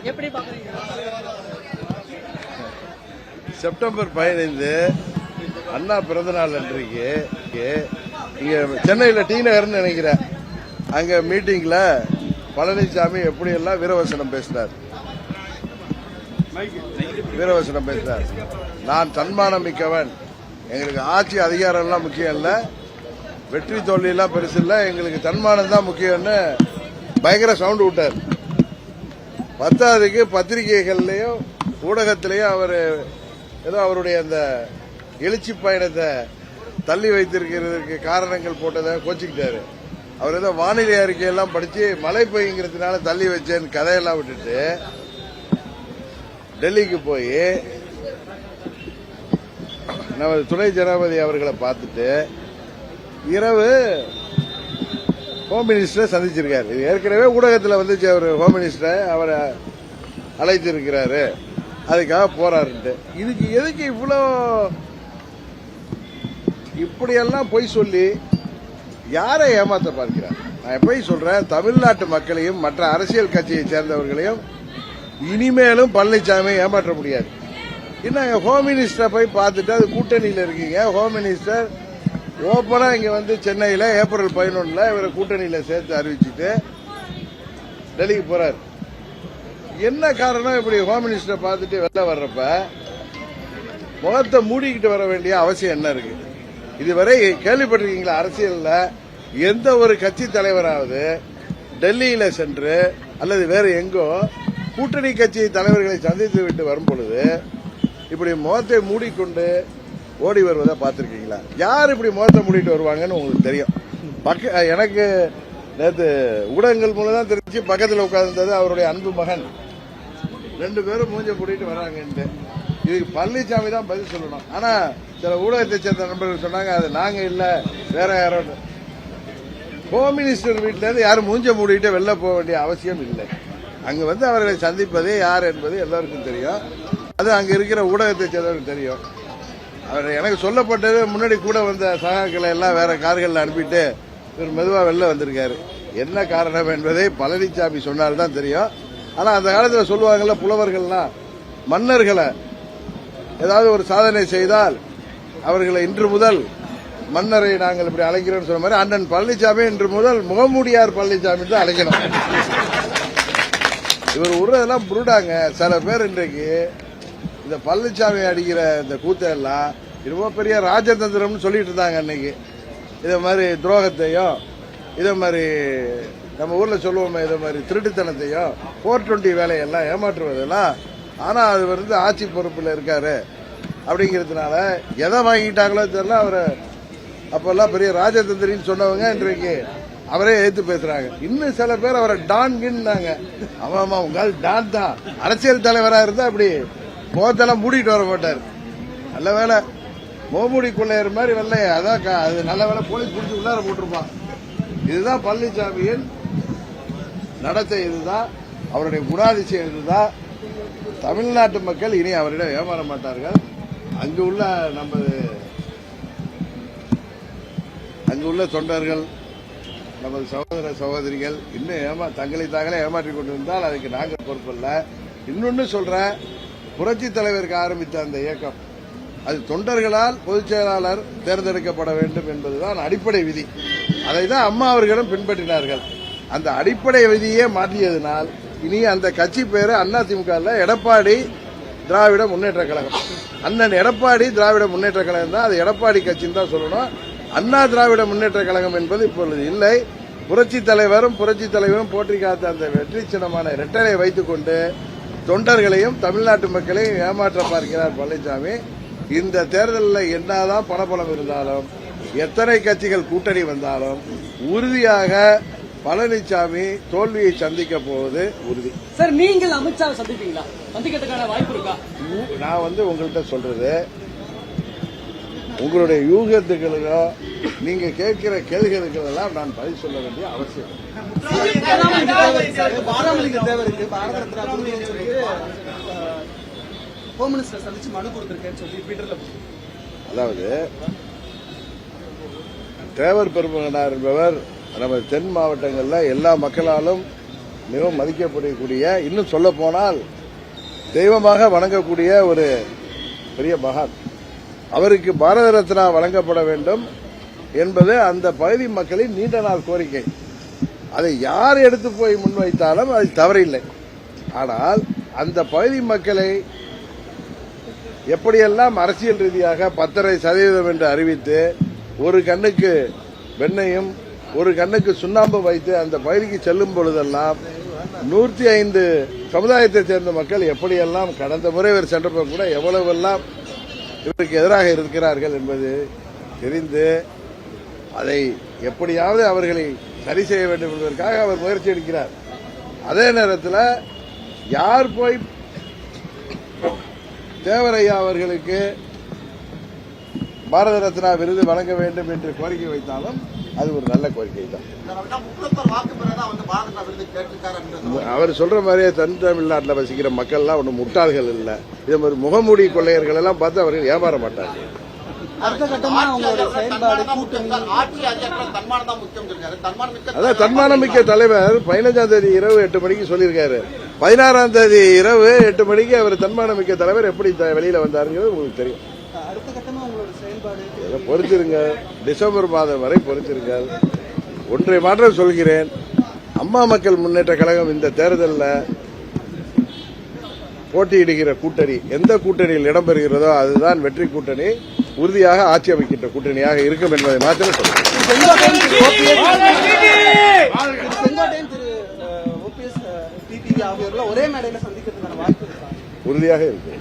எப்படி பாக்குறீங்க? செப்டம்பர் 15 அண்ணா பிறந்தநாள் அன்றைக்கு இங்க சென்னையில் டி நகர்னு நினைக்கிறேன், அங்க மீட்டிங்ல பழனிசாமி எப்படியெல்லாம் வீரவசனம் பேசினார். நான் தன்மானம் மிக்கவன், எங்களுக்கு ஆட்சி அதிகாரம் எல்லாம் முக்கியம் இல்ல, வெற்றி தோல்வி எல்லாம் பெருசு இல்ல, எங்களுக்கு தன்மானம் தான் முக்கியம்னு பயங்கர சவுண்ட் விட்டார். பத்தாவதுக்கு பத்திரிகைகள்லயும் ஊடகத்திலையும் அவர் ஏதோ அவருடைய அந்த எழுச்சி பயணத்தை தள்ளி வைத்திருக்கிறதுக்கு காரணங்கள் போட்டதை கோச்சிக்கிட்டாரு. அவர் ஏதோ வானிலை அறிக்கையெல்லாம் படிச்சு மழை பெய்யுங்கிறதுனால தள்ளி வச்சேன்னு கதையெல்லாம் விட்டுட்டு டெல்லிக்கு போய் நமது துணை ஜனாதிபதி அவர்களை பார்த்துட்டு இரவு ஹோம் மினிஸ்டரை சந்திச்சிருக்காரு. இது ஏற்கனவே ஊடகத்தில் வந்துச்சு, அவர் ஹோம் மினிஸ்டரை அவரை அழைத்திருக்கிறாரு, அதுக்காக போறாருன்ட்டு. இதுக்கு எதுக்கு இவ்வளோ இப்படியெல்லாம் பொய் சொல்லி யாரை ஏமாத்த பார்க்கிறார்? நான் எப்பயும் சொல்றேன், தமிழ்நாட்டு மக்களையும் மற்ற அரசியல் கட்சியை சேர்ந்தவர்களையும் இனிமேலும் பழனிசாமி ஏமாற்ற முடியாது. இன்னும் ஹோம் மினிஸ்டரை போய் பார்த்துட்டு அது கூட்டணியில் இருக்கீங்க. ஹோம் மினிஸ்டர் ஓப்பனா இங்க வந்து சென்னையில் ஏப்ரல் 11 இவரை கூட்டணியில சேர்த்து அறிவிச்சுட்டு டெல்லிக்கு போறாரு. என்ன காரணம்? இப்படி ஹோம் மினிஸ்டரை பார்த்துட்டு வெளில வர்றப்ப முகத்தை மூடிக்கிட்டு வர வேண்டிய அவசியம் என்ன இருக்கு? இதுவரை கேள்விப்பட்டிருக்கீங்களா? அரசியல்ல எந்த ஒரு கட்சி தலைவராவது டெல்லியில சென்று அல்லது வேற எங்கோ கூட்டணி கட்சி தலைவர்களை சந்தித்து விட்டு வரும் பொழுது இப்படி முகத்தை மூடிக்கொண்டு ஓடி வருவதை பார்த்திருக்கீங்களா? யார் இப்படி முகத்தை மூடிட்டு வருவாங்கன்னு உங்களுக்கு தெரியும். எனக்கு நேற்று ஊடகங்கள் மூலம் தான் தெரிஞ்சு, பக்கத்தில் உட்கார்ந்தது அவருடைய அன்பு மகன், 2 பேரும் மூஞ்ச மூடிட்டு வர்றாங்கன்ட்டு. இதுக்கு பழனிசாமி தான் பதில் சொல்லணும். ஆனா சில ஊடகத்தை சேர்ந்த நண்பர்கள் சொன்னாங்க, அது நாங்க இல்ல வேற யாரோ. ஹோம் மினிஸ்டர் வீட்டில இருந்து யாரும் மூஞ்ச மூடிட்டு வெளில போக வேண்டிய அவசியம் இல்லை. அங்க வந்து அவர்களை சந்திப்பதே யார் என்பது எல்லாருக்கும் தெரியும். அது அங்க இருக்கிற ஊடகத்தை சேர்ந்தவருக்கு தெரியும். அவர் எனக்கு சொல்லப்பட்டது, முன்னாடி கூட வந்த சகாக்களை எல்லாம் வேற கார்கள் அனுப்பிட்டு இவர் மெதுவா வெளில வந்திருக்காரு. என்ன காரணம் என்பதை பழனிசாமி சொன்னால்தான் தெரியும். ஆனா அந்த காலத்தில் சொல்லுவாங்கல்ல புலவர்கள்லாம், மன்னர்களை ஏதாவது ஒரு சாதனை செய்தால் அவர்களை இன்று முதல் மன்னரை நாங்கள் இப்படி அழைக்கிறோம் சொன்ன மாதிரி அண்ணன் பழனிசாமி இன்று முதல் முகமூடியார் பழனிசாமி தான் அழைக்கணும். இவர் உருவதெல்லாம் புருடாங்க. சில பேர் இன்றைக்கு இந்த பழனிசாமி அடிக்கிற இந்த கூத்தையெல்லாம் ரொம்ப பெரிய ராஜதந்திரம்னு சொல்லிட்டு இருந்தாங்க அன்னைக்கு. இதை மாதிரி துரோகத்தையும் இதே மாதிரி நம்ம ஊர்ல சொல்லுவோமே இதை மாதிரி திருட்டுத்தனத்தையும் 420 வேலையெல்லாம் ஏமாற்றுவதெல்லாம். ஆனா அது வந்து ஆட்சி பொறுப்புல இருக்காரு அப்படிங்கிறதுனால எதை வாங்கிட்டாங்களோ தெரியல. அவரை அப்பெல்லாம் பெரிய ராஜதந்திரின்னு சொன்னவங்க இன்றைக்கு அவரே ஏத்து பேசுறாங்க. இன்னும் சில பேர் அவரை டான்கின்னாங்க. ஆமா உங்கள் டான் தான். அரசியல் தலைவரா இருந்தா அப்படி முகத்தெல்லாம் மூடிட்டு வர மாட்டார். நல்ல வேலை மோமுடி கொள்ளையர் மாதிரி வெள்ளைய, அதான் அது நல்ல வேலை போலீஸ் பிடிச்சி உள்ளார போட்டிருப்பான். இதுதான் பழனிசாமியின் நடத்தை, இதுதான் அவருடைய குணாதிசயம், இதுதான். தமிழ்நாட்டு மக்கள் இனி அவரிடம் ஏமாற மாட்டார்கள். அங்கு உள்ள தொண்டர்கள், நமது சகோதர சகோதரிகள் இன்னும் தங்களை தாங்களே ஏமாற்றிக் கொண்டிருந்தால் அதுக்கு நாங்கள் பொறுப்பல்ல. இன்னொன்னு சொல்றேன், புரட்சி தலைவருக்கு ஆரம்பித்த அந்த இயக்கம் அது தொண்டர்களால் பொதுச் செயலாளர் தேர்ந்தெடுக்கப்பட வேண்டும் என்பதுதான் அடிப்படை விதி. அதை தான் அம்மா அவர்களும் பின்பற்றினார்கள். அந்த அடிப்படை விதியே மாற்றியதனால் இனி அந்த கட்சி பேரு அதிமுக எடப்பாடி திராவிட முன்னேற்ற கழகம். அண்ணன் எடப்பாடி திராவிட முன்னேற்ற கழகம் தான். அது எடப்பாடி கட்சின்னு தான் சொல்லணும். அண்ணா திராவிட முன்னேற்ற கழகம் என்பது இப்பொழுது இல்லை. புரட்சி தலைவரும் போற்றி காத்த அந்த வெற்றி சின்னமான இரட்டலை வைத்துக் கொண்டு தொண்டர்களையும் தமிழ்நாட்டு மக்களையும் ஏமாற்ற பார்க்கிறார் பழனிசாமி. இந்த தேர்தலில் என்னதான் பணபலம் இருந்தாலும், எத்தனை கட்சிகள் கூட்டணி வந்தாலும் உறுதியாக பழனிசாமி தோல்வியை சந்திக்க போவது உறுதி. சார், நீங்கள் அமித்ஷா சந்திப்பீங்களா? சந்திக்கிறதுக்கான வாய்ப்பு இருக்கா? நான் உங்கள்கிட்ட சொல்றது, உங்களுடைய யூகத்துக்களோ நீங்க கேட்கிற கேள்விகளுக்கு எல்லாம் நான் பதில் சொல்ல வேண்டிய அவசியம். அதாவது தேவர் பெருமகனார் என்பவர் நமது தென் மாவட்டங்களில் எல்லா மக்களாலும் மிகவும் மதிக்கப்படக்கூடிய, இன்னும் சொல்ல போனால் தெய்வமாக வணங்கக்கூடிய ஒரு பெரிய மகான். அவருக்கு பாரத ரத்னா வழங்கப்பட வேண்டும் என்பது அந்த பகுதி மக்களின் நீண்ட நாள் கோரிக்கை. அதை யார் எடுத்து போய் முன்வைத்தாலும் அது தவறில்லை. ஆனால் அந்த பகுதி மக்களை எப்படியெல்லாம் அரசியல் ரீதியாக 10.5% என்று அறிவித்து ஒரு கண்ணுக்கு வெண்ணையும் ஒரு கண்ணுக்கு சுண்ணாம்பு வைத்து அந்த பகுதிக்கு செல்லும் பொழுதெல்லாம் 105 சமுதாயத்தைச் சேர்ந்த மக்கள் எப்படியெல்லாம் கடந்த முறை இவர் சென்றப்போ கூட எவ்வளவெல்லாம் இவருக்கு எதிராக இருக்கிறார்கள் என்பது தெரிந்து அதை எப்படியாவது அவர்களை சரி செய்ய வேண்டும் என்பதற்காக அவர் முயற்சி எடுக்கிறார். அதே நேரத்தில் யார் போய் தேவரையா அவர்களுக்கு பாரத ரத்னா விருது வழங்க வேண்டும் என்று கோரிக்கை வைத்தாலும் அது ஒரு நல்ல கோரிக்கை தான். அவர் சொல்ற மாதிரியே தென் தமிழ்நாட்டில் வசிக்கிற மக்கள்லாம் ஒன்றும் முட்டாள்கள் இல்லை. இதே மாதிரி முகமூடி கொள்ளையர்கள் எல்லாம் பார்த்து அவர்கள் ஏமாற மாட்டாங்க. அதான் தன்மானம் மிக்க தலைவர் 15ஆம் தேதி இரவு 8 மணிக்கு சொல்லியிருக்காரு. 16ஆம் தேதி இரவு 8 மணிக்கு அவர் தன்மானம் மிக்க தலைவர் எப்படி வெளியில வந்தாருங்கிறது உங்களுக்கு தெரியும். பொறுத்திருங்க, டிசம்பர் மாதம் வரை பொறுத்திருங்கள். ஒன்றை மாற்றம் சொல்கிறேன், அம்மா மக்கள் முன்னேற்ற கழகம் இந்த தேர்தலில் போட்டியிடுகிற கூட்டணி எந்த கூட்டணியில் இடம்பெறுகிறதோ அதுதான் வெற்றி கூட்டணி, உறுதியாக ஆட்சி அமைக்கின்ற கூட்டணியாக இருக்கும் என்பதை மாத்திரம் சொல்றேன். உறுதியாக இருக்கு.